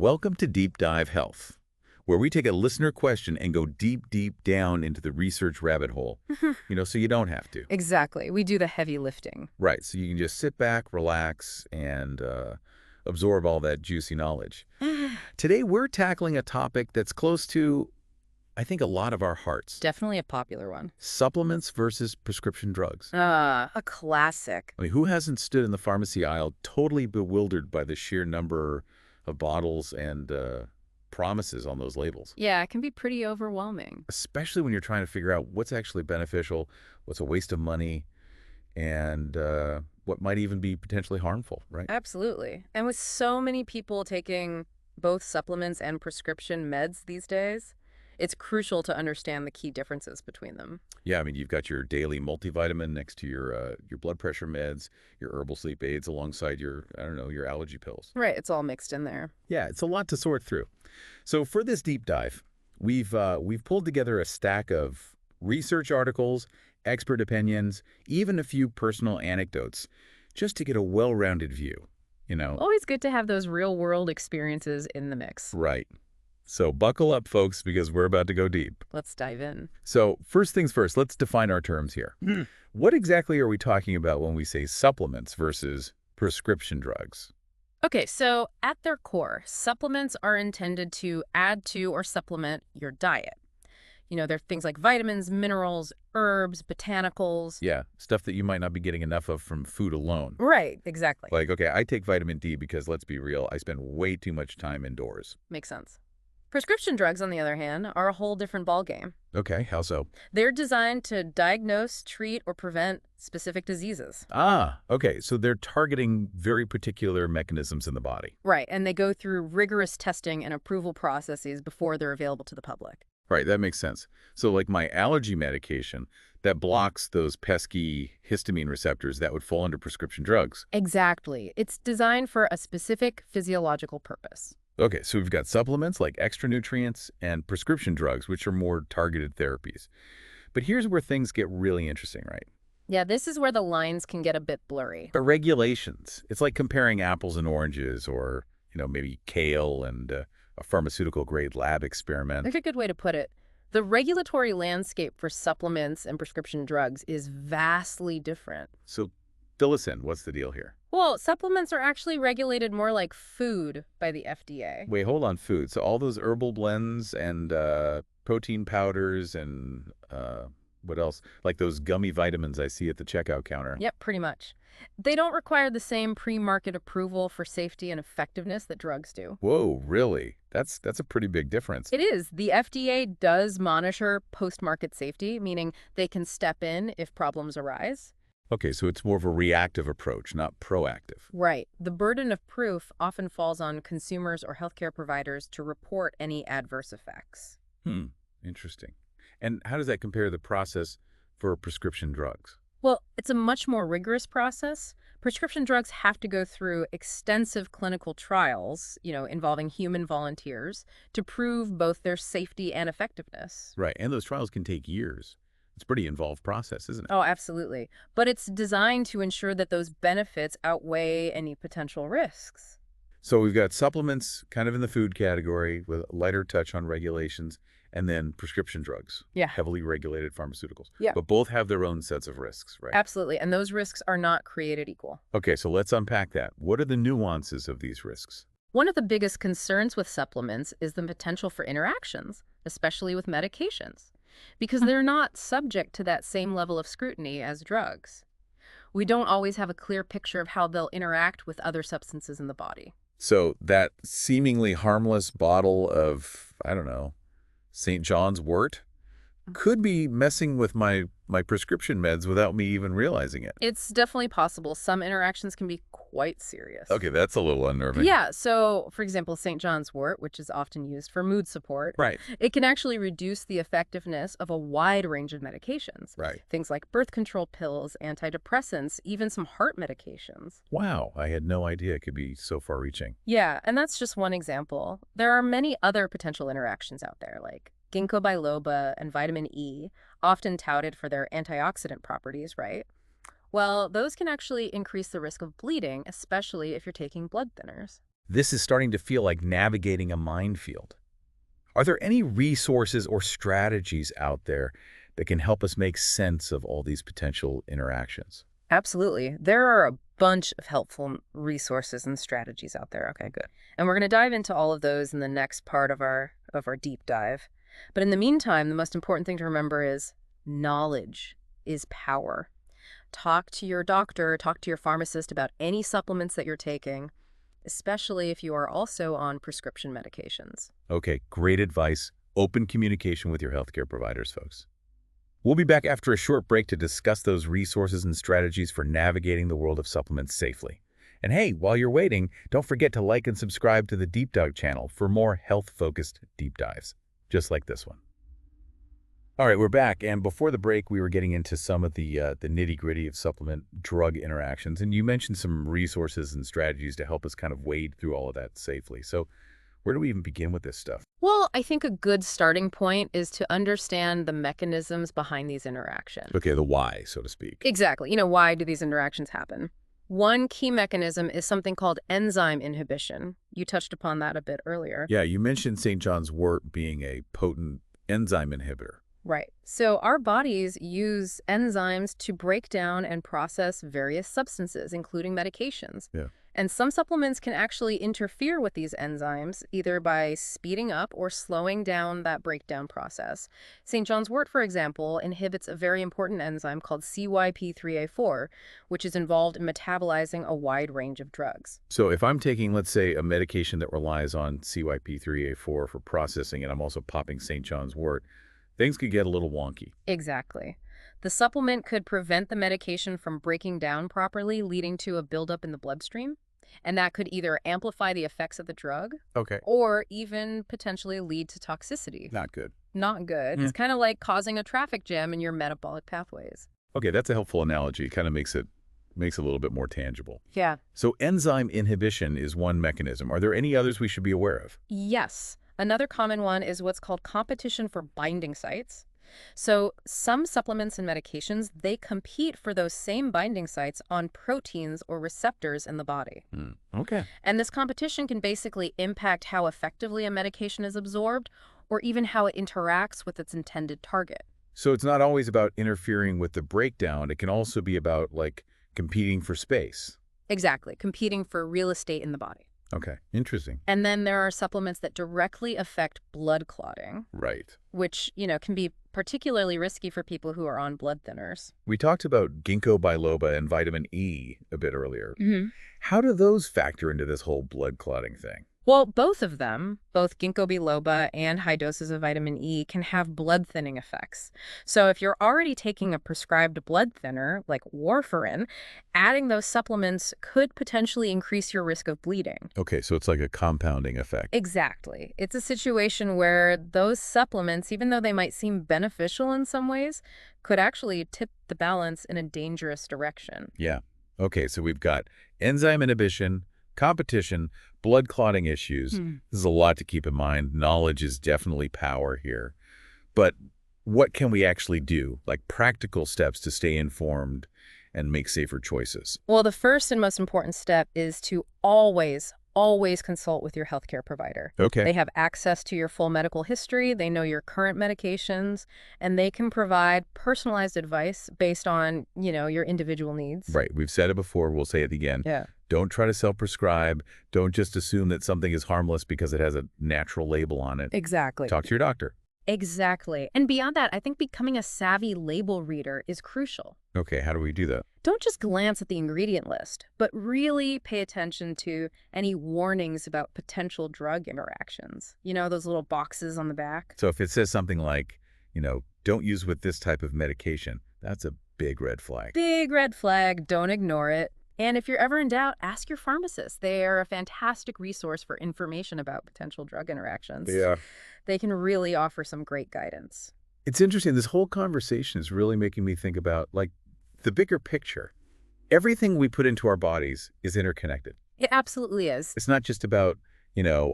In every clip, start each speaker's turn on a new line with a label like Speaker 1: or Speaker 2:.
Speaker 1: Welcome to Deep Dive Health, where we take a listener question and go deep, deep down into the research rabbit hole, so you don't have to.
Speaker 2: Exactly. We do the heavy lifting.
Speaker 1: Right, so you can just sit back, relax, and absorb all that juicy knowledge. Today, we're tackling a topic that's close to, I think, a lot of our hearts.
Speaker 2: Definitely a popular one.
Speaker 1: Supplements versus prescription drugs.
Speaker 2: A classic.
Speaker 1: I mean, who hasn't stood in the pharmacy aisle totally bewildered by the sheer number of bottles and promises on those labels?
Speaker 2: Yeah, it can be pretty overwhelming.
Speaker 1: Especially when you're trying to figure out what's actually beneficial, what's a waste of money, and what might even be potentially harmful, right?
Speaker 2: Absolutely. And with so many people taking both supplements and prescription meds these days, it's crucial to understand the key differences between them.
Speaker 1: Yeah, I mean, you've got your daily multivitamin next to your blood pressure meds, your herbal sleep aids alongside your, I don't know, your allergy pills.
Speaker 2: Right, it's all mixed in there.
Speaker 1: Yeah, it's a lot to sort through. So for this deep dive, we've pulled together a stack of research articles, expert opinions, even a few personal anecdotes, just to get a well-rounded view,
Speaker 2: Always good to have those real-world experiences in the mix.
Speaker 1: Right. So buckle up, folks, because we're about to go deep.
Speaker 2: Let's dive in.
Speaker 1: So first things first, let's define our terms here. What exactly are we talking about when we say supplements versus prescription drugs?
Speaker 2: Okay, so at their core, supplements are intended to add to or supplement your diet. They're things like vitamins, minerals, herbs, botanicals.
Speaker 1: Yeah, stuff that you might not be getting enough of from food alone.
Speaker 2: Right, exactly.
Speaker 1: Like, okay, I take vitamin D because, let's be real, I spend way too much time indoors.
Speaker 2: Makes sense. Prescription drugs, on the other hand, are a whole different ballgame.
Speaker 1: Okay, how so?
Speaker 2: They're designed to diagnose, treat, or prevent specific diseases.
Speaker 1: Ah, okay, so they're targeting very particular mechanisms in the body.
Speaker 2: Right, and they go through rigorous testing and approval processes before they're available to the public.
Speaker 1: Right, that makes sense. So like my allergy medication that blocks those pesky histamine receptors, that would fall under prescription drugs.
Speaker 2: Exactly. It's designed for a specific physiological purpose.
Speaker 1: Okay, so we've got supplements like extra nutrients and prescription drugs, which are more targeted therapies. But here's where things get really interesting, right?
Speaker 2: Yeah, this is where the lines can get a bit blurry.
Speaker 1: The regulations. It's like comparing apples and oranges or, maybe kale and a pharmaceutical-grade lab experiment.
Speaker 2: That's a good way to put it. The regulatory landscape for supplements and prescription drugs is vastly different.
Speaker 1: So fill us in. What's the deal here?
Speaker 2: Well, supplements are actually regulated more like food by the FDA.
Speaker 1: Wait, hold on, food. So all those herbal blends and protein powders and what else? Like those gummy vitamins I see at the checkout counter.
Speaker 2: Yep, pretty much. They don't require the same pre-market approval for safety and effectiveness that drugs do.
Speaker 1: Whoa, really? That's a pretty big difference.
Speaker 2: It is. The FDA does monitor post-market safety, meaning they can step in if problems arise.
Speaker 1: Okay, so it's more of a reactive approach, not proactive.
Speaker 2: Right. The burden of proof often falls on consumers or healthcare providers to report any adverse effects.
Speaker 1: Interesting. And how does that compare to the process for prescription drugs?
Speaker 2: Well, it's a much more rigorous process. Prescription drugs have to go through extensive clinical trials, involving human volunteers, to prove both their safety and effectiveness.
Speaker 1: Right, and those trials can take years. It's a pretty involved process, isn't it?
Speaker 2: Oh, absolutely. But it's designed to ensure that those benefits outweigh any potential risks.
Speaker 1: So we've got supplements kind of in the food category with a lighter touch on regulations, and then prescription drugs,
Speaker 2: Yeah.
Speaker 1: heavily regulated pharmaceuticals.
Speaker 2: Yeah.
Speaker 1: But both have their own sets of risks, right?
Speaker 2: Absolutely. And those risks are not created equal.
Speaker 1: Okay, so let's unpack that. What are the nuances of these risks?
Speaker 2: One of the biggest concerns with supplements is the potential for interactions, especially with medications, because they're not subject to that same level of scrutiny as drugs. We don't always have a clear picture of how they'll interact with other substances in the body.
Speaker 1: So that seemingly harmless bottle of, I don't know, St. John's wort could be messing with my prescription meds without me even realizing it.
Speaker 2: It's definitely possible. Some interactions can be quite serious.
Speaker 1: Okay, that's a little unnerving.
Speaker 2: Yeah, so for example, St. John's wort, which is often used for mood support,
Speaker 1: Right.
Speaker 2: it can actually reduce the effectiveness of a wide range of medications.
Speaker 1: Right.
Speaker 2: Things like birth control pills, antidepressants, even some heart medications.
Speaker 1: Wow, I had no idea it could be so far-reaching.
Speaker 2: Yeah, and that's just one example. There are many other potential interactions out there, like ginkgo biloba and vitamin E, often touted for their antioxidant properties, right? Well, those can actually increase the risk of bleeding, especially if you're taking blood thinners.
Speaker 1: this is starting to feel like navigating a minefield. Are there any resources or strategies out there that can help us make sense of all these potential interactions?
Speaker 2: Absolutely. There are a bunch of helpful resources and strategies out there. Okay, good. And we're going to dive into all of those in the next part of our deep dive. But in the meantime, the most important thing to remember is knowledge is power. Talk to your doctor, talk to your pharmacist about any supplements that you're taking, especially if you are also on prescription medications.
Speaker 1: Okay, great advice. Open communication with your healthcare providers, folks. We'll be back after a short break to discuss those resources and strategies for navigating the world of supplements safely. And hey, while you're waiting, don't forget to like and subscribe to the Deep Dive channel for more health-focused deep dives, just like this one. All right, we're back, and before the break, we were getting into some of the nitty-gritty of supplement-drug interactions, and you mentioned some resources and strategies to help us kind of wade through all of that safely. So where do we even begin with this stuff?
Speaker 2: Well, I think a good starting point is to understand the mechanisms behind these interactions.
Speaker 1: Okay, the why, so to speak.
Speaker 2: Exactly. Why do these interactions happen? One key mechanism is something called enzyme inhibition. You touched upon that a bit earlier.
Speaker 1: Yeah, you mentioned St. John's wort being a potent enzyme inhibitor.
Speaker 2: Right. So our bodies use enzymes to break down and process various substances, including medications.
Speaker 1: Yeah.
Speaker 2: And some supplements can actually interfere with these enzymes, either by speeding up or slowing down that breakdown process. St. John's wort, for example, inhibits a very important enzyme called CYP3A4, which is involved in metabolizing a wide range of drugs.
Speaker 1: So if I'm taking, let's say, a medication that relies on CYP3A4 for processing, and I'm also popping St. John's wort, things could get a little wonky.
Speaker 2: Exactly. The supplement could prevent the medication from breaking down properly, leading to a buildup in the bloodstream. And that could either amplify the effects of the drug
Speaker 1: Okay.
Speaker 2: or even potentially lead to toxicity.
Speaker 1: Not good.
Speaker 2: Not good. It's kind of like causing a traffic jam in your metabolic pathways.
Speaker 1: Okay, that's a helpful analogy. It kind of makes it a little bit more tangible.
Speaker 2: Yeah.
Speaker 1: So enzyme inhibition is one mechanism. Are there any others we should be aware of?
Speaker 2: Yes. Another common one is what's called competition for binding sites. So some supplements and medications, they compete for those same binding sites on proteins or receptors in the body.
Speaker 1: Okay.
Speaker 2: And this competition can basically impact how effectively a medication is absorbed or even how it interacts with its intended target.
Speaker 1: So it's not always about interfering with the breakdown. It can also be about, like, competing for space.
Speaker 2: Exactly, competing for real estate in the body.
Speaker 1: Okay, interesting.
Speaker 2: And then there are supplements that directly affect blood clotting,
Speaker 1: Right.
Speaker 2: which, can be particularly risky for people who are on blood thinners.
Speaker 1: We talked about ginkgo biloba and vitamin E a bit earlier.
Speaker 2: Mm-hmm.
Speaker 1: How do those factor into this whole blood clotting thing?
Speaker 2: Well, both of them, both ginkgo biloba and high doses of vitamin E, can have blood thinning effects. So if you're already taking a prescribed blood thinner, like warfarin, adding those supplements could potentially increase your risk of bleeding.
Speaker 1: Okay, so it's like a compounding effect.
Speaker 2: Exactly. It's a situation where those supplements, even though they might seem beneficial in some ways, could actually tip the balance in a dangerous direction.
Speaker 1: Yeah. Okay, so we've got enzyme inhibition, competition, blood clotting issues. This is a lot to keep in mind. Knowledge is definitely power here. But what can we actually do, like practical steps to stay informed and make safer choices?
Speaker 2: Well, the first and most important step is to always consult with your healthcare provider.
Speaker 1: Okay.
Speaker 2: They have access to your full medical history, they know your current medications, and they can provide personalized advice based on, your individual needs.
Speaker 1: Right. We've said it before. We'll say it again.
Speaker 2: Yeah.
Speaker 1: Don't try to self-prescribe. Don't just assume that something is harmless because it has a natural label on it.
Speaker 2: Exactly.
Speaker 1: Talk to your doctor.
Speaker 2: Exactly. And beyond that, I think becoming a savvy label reader is crucial.
Speaker 1: Okay, how do we do that?
Speaker 2: Don't just glance at the ingredient list, but really pay attention to any warnings about potential drug interactions. Those little boxes on the back?
Speaker 1: So if it says something like, don't use with this type of medication, that's a big red flag.
Speaker 2: Big red flag. Don't ignore it. And if you're ever in doubt, ask your pharmacist. They are a fantastic resource for information about potential drug interactions.
Speaker 1: Yeah.
Speaker 2: They can really offer some great guidance.
Speaker 1: It's interesting. This whole conversation is really making me think about, like, the bigger picture. Everything we put into our bodies is interconnected.
Speaker 2: It absolutely is.
Speaker 1: It's not just about,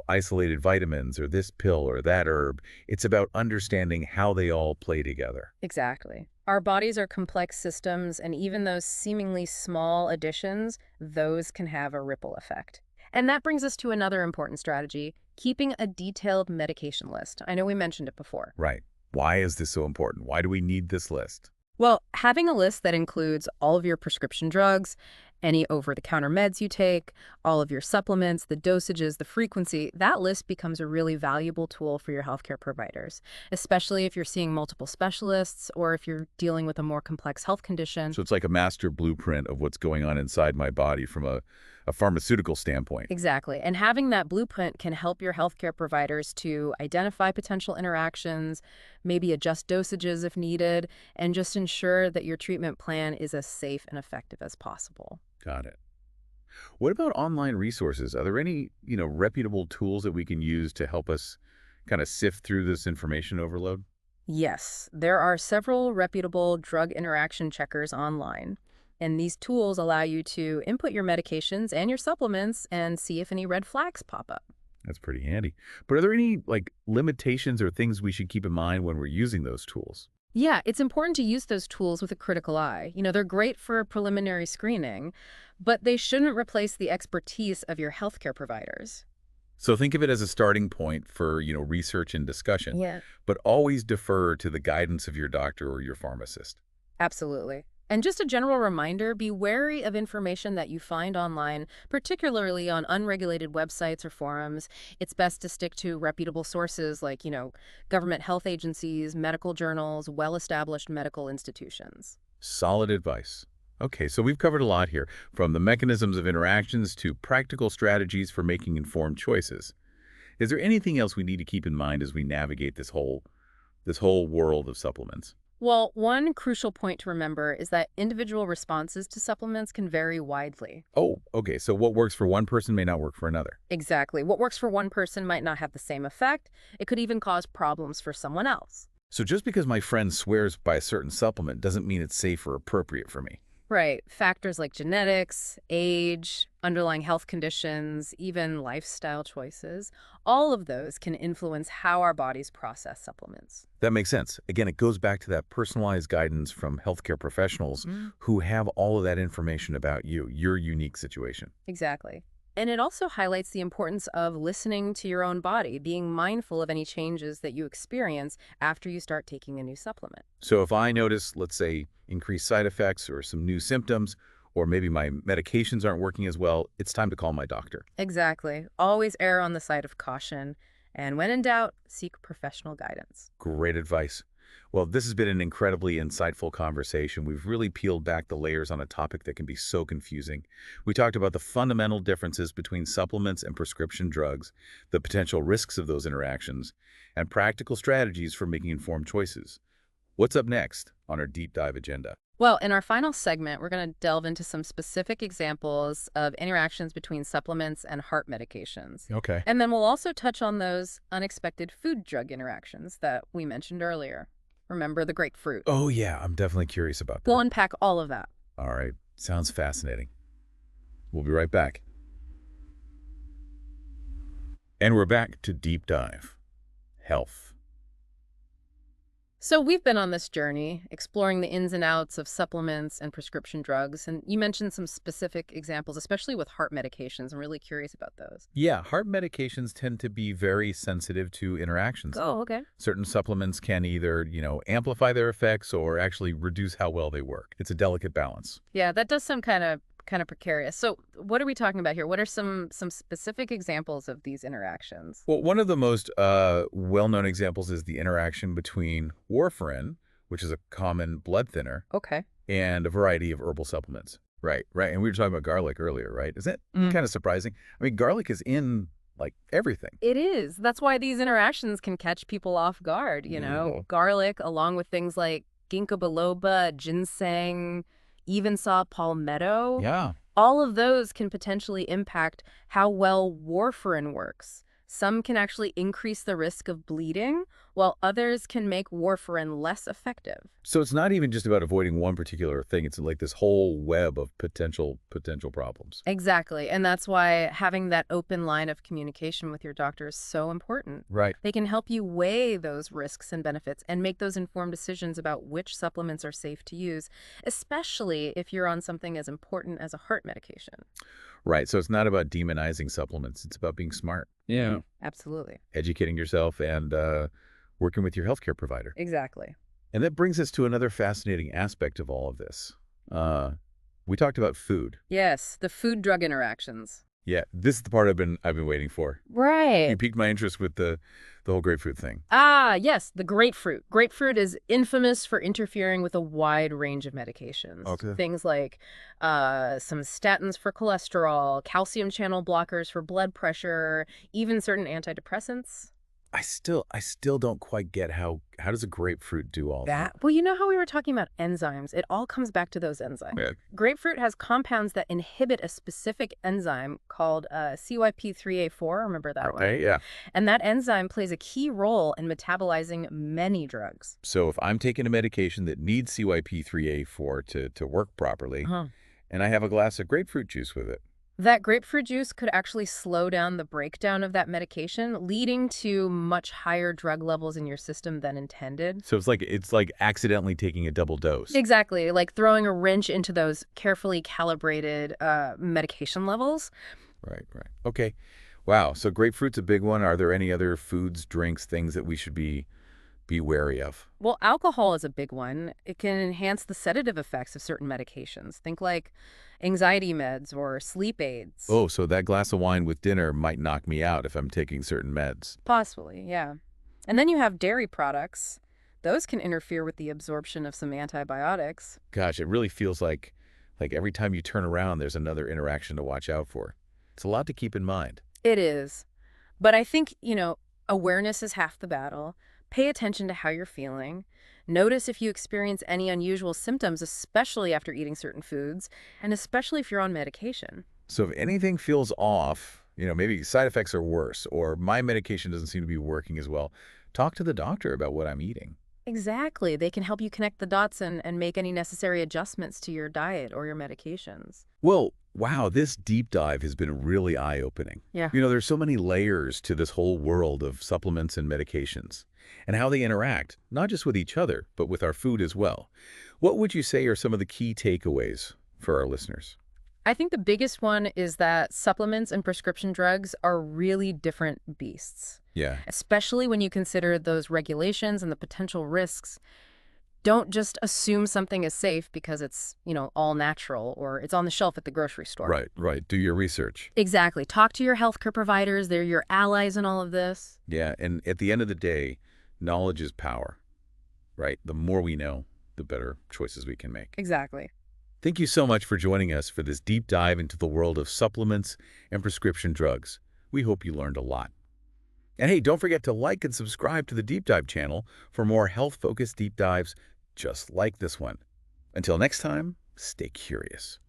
Speaker 1: isolated vitamins or this pill or that herb. It's about understanding how they all play together.
Speaker 2: Exactly. Our bodies are complex systems, and even those seemingly small additions, those can have a ripple effect. And that brings us to another important strategy, keeping a detailed medication list. I know we mentioned it before.
Speaker 1: Right. Why is this so important? Why do we need this list?
Speaker 2: Well, having a list that includes all of your prescription drugs, any over-the-counter meds you take, all of your supplements, the dosages, the frequency, that list becomes a really valuable tool for your healthcare providers, especially if you're seeing multiple specialists or if you're dealing with a more complex health condition.
Speaker 1: So it's like a master blueprint of what's going on inside my body from a pharmaceutical standpoint.
Speaker 2: Exactly. And having that blueprint can help your healthcare providers to identify potential interactions, maybe adjust dosages if needed, and just ensure that your treatment plan is as safe and effective as possible.
Speaker 1: Got it. What about online resources? Are there any, reputable tools that we can use to help us kind of sift through this information overload?
Speaker 2: Yes, there are several reputable drug interaction checkers online. And these tools allow you to input your medications and your supplements and see if any red flags pop up.
Speaker 1: That's pretty handy. But are there any limitations or things we should keep in mind when we're using those tools?
Speaker 2: Yeah, it's important to use those tools with a critical eye. They're great for preliminary screening, but they shouldn't replace the expertise of your healthcare providers.
Speaker 1: So think of it as a starting point for, research and discussion,
Speaker 2: Yeah.
Speaker 1: but always defer to the guidance of your doctor or your pharmacist.
Speaker 2: Absolutely. And just a general reminder, be wary of information that you find online, particularly on unregulated websites or forums. It's best to stick to reputable sources like, government health agencies, medical journals, well-established medical institutions.
Speaker 1: Solid advice. Okay, so we've covered a lot here, from the mechanisms of interactions to practical strategies for making informed choices. Is there anything else we need to keep in mind as we navigate this whole world of supplements?
Speaker 2: Well, one crucial point to remember is that individual responses to supplements can vary widely.
Speaker 1: Oh, okay, so what works for one person may not work for another.
Speaker 2: Exactly. What works for one person might not have the same effect. It could even cause problems for someone else.
Speaker 1: So just because my friend swears by a certain supplement doesn't mean it's safe or appropriate for me.
Speaker 2: Right. Factors like genetics, age, underlying health conditions, even lifestyle choices, all of those can influence how our bodies process supplements.
Speaker 1: That makes sense. Again, it goes back to that personalized guidance from healthcare professionals who have all of that information about you, your unique situation.
Speaker 2: Exactly. And it also highlights the importance of listening to your own body, being mindful of any changes that you experience after you start taking a new supplement.
Speaker 1: So if I notice, let's say, increased side effects or some new symptoms, or maybe my medications aren't working as well, it's time to call my doctor.
Speaker 2: Exactly. Always err on the side of caution. And when in doubt, seek professional guidance.
Speaker 1: Great advice. Well, this has been an incredibly insightful conversation. We've really peeled back the layers on a topic that can be so confusing. We talked about the fundamental differences between supplements and prescription drugs, the potential risks of those interactions, and practical strategies for making informed choices. What's up next on our deep dive agenda?
Speaker 2: Well, in our final segment, we're going to delve into some specific examples of interactions between supplements and heart medications.
Speaker 1: Okay.
Speaker 2: And then we'll also touch on those unexpected food-drug interactions that we mentioned earlier. Remember the grapefruit?
Speaker 1: Oh, yeah, I'm definitely curious about that.
Speaker 2: We'll unpack all of that.
Speaker 1: All right, sounds fascinating. We'll be right back. And we're back to Deep Dive Health.
Speaker 2: So we've been on this journey, exploring the ins and outs of supplements and prescription drugs, and you mentioned some specific examples, especially with heart medications. I'm really curious about those.
Speaker 1: Yeah, heart medications tend to be very sensitive to interactions.
Speaker 2: Oh, okay.
Speaker 1: Certain supplements can either, amplify their effects or actually reduce how well they work. It's a delicate balance.
Speaker 2: Yeah, that does sound kind of precarious. So what are we talking about here? What are some specific examples of these interactions?
Speaker 1: Well, one of the most well-known examples is the interaction between warfarin, which is a common blood thinner,
Speaker 2: Okay.
Speaker 1: and a variety of herbal supplements. Right, right. And we were talking about garlic earlier, right? Isn't it kind of surprising? I mean, garlic is in everything.
Speaker 2: It is. That's why these interactions can catch people off guard, Garlic, along with things like ginkgo biloba, ginseng, even saw palmetto.
Speaker 1: Yeah.
Speaker 2: All of those can potentially impact how well warfarin works. Some can actually increase the risk of bleeding, while others can make warfarin less effective.
Speaker 1: So it's not even just about avoiding one particular thing. It's like this whole web of potential problems.
Speaker 2: Exactly. And that's why having that open line of communication with your doctor is so important.
Speaker 1: Right.
Speaker 2: They can help you weigh those risks and benefits and make those informed decisions about which supplements are safe to use, especially if you're on something as important as a heart medication.
Speaker 1: Right. So it's not about demonizing supplements. It's about being smart. Yeah.
Speaker 2: Absolutely.
Speaker 1: Educating yourself and working with your healthcare provider.
Speaker 2: Exactly.
Speaker 1: And that brings us to another fascinating aspect of all of this. We talked about food.
Speaker 2: Yes, the food-drug interactions.
Speaker 1: Yeah, this is the part I've been waiting for. You
Speaker 2: Right.
Speaker 1: piqued my interest with the whole grapefruit thing.
Speaker 2: Ah, yes, the grapefruit. Grapefruit is infamous for interfering with a wide range of medications.
Speaker 1: Okay.
Speaker 2: Things like some statins for cholesterol, calcium channel blockers for blood pressure, even certain antidepressants.
Speaker 1: I still don't quite get how does a grapefruit do all that?
Speaker 2: Well, you know how we were talking about enzymes? It all comes back to those enzymes.
Speaker 1: Yeah.
Speaker 2: Grapefruit has compounds that inhibit a specific enzyme called CYP3A4. Remember that one?
Speaker 1: Okay, yeah.
Speaker 2: And that enzyme plays a key role in metabolizing many drugs.
Speaker 1: So if I'm taking a medication that needs CYP3A4 to work properly, and I have a glass of grapefruit juice with it.
Speaker 2: That grapefruit juice could actually slow down the breakdown of that medication, leading to much higher drug levels in your system than intended.
Speaker 1: So it's like accidentally taking a double dose.
Speaker 2: Exactly, like throwing a wrench into those carefully calibrated medication levels.
Speaker 1: Right. Okay. Wow. So grapefruit's a big one. Are there any other foods, drinks, things that we should be wary of?
Speaker 2: Well, alcohol is a big one. It can enhance the sedative effects of certain medications. Think like anxiety meds or sleep aids.
Speaker 1: Oh, so that glass of wine with dinner might knock me out if I'm taking certain meds.
Speaker 2: Possibly, yeah. And then you have dairy products. Those can interfere with the absorption of some antibiotics.
Speaker 1: Gosh, it really feels like every time you turn around, there's another interaction to watch out for. It's a lot to keep in mind.
Speaker 2: It is. But I think, awareness is half the battle. Pay attention to how you're feeling. Notice if you experience any unusual symptoms, especially after eating certain foods, and especially if you're on medication.
Speaker 1: So if anything feels off, maybe side effects are worse, or my medication doesn't seem to be working as well, talk to the doctor about what I'm eating.
Speaker 2: Exactly. They can help you connect the dots and make any necessary adjustments to your diet or your medications.
Speaker 1: Well, wow, this deep dive has been really eye-opening.
Speaker 2: Yeah.
Speaker 1: There's so many layers to this whole world of supplements and medications, and how they interact, not just with each other, but with our food as well. What would you say are some of the key takeaways for our listeners?
Speaker 2: I think the biggest one is that supplements and prescription drugs are really different beasts,
Speaker 1: Yeah.
Speaker 2: especially when you consider those regulations and the potential risks. Don't just assume something is safe because it's, all natural or it's on the shelf at the grocery store.
Speaker 1: Right. Do your research.
Speaker 2: Exactly. Talk to your healthcare providers. They're your allies in all of this.
Speaker 1: Yeah, and at the end of the day, knowledge is power, right? The more we know, the better choices we can make.
Speaker 2: Exactly.
Speaker 1: Thank you so much for joining us for this deep dive into the world of supplements and prescription drugs. We hope you learned a lot. And hey, don't forget to like and subscribe to the Deep Dive channel for more health-focused deep dives just like this one. Until next time, stay curious.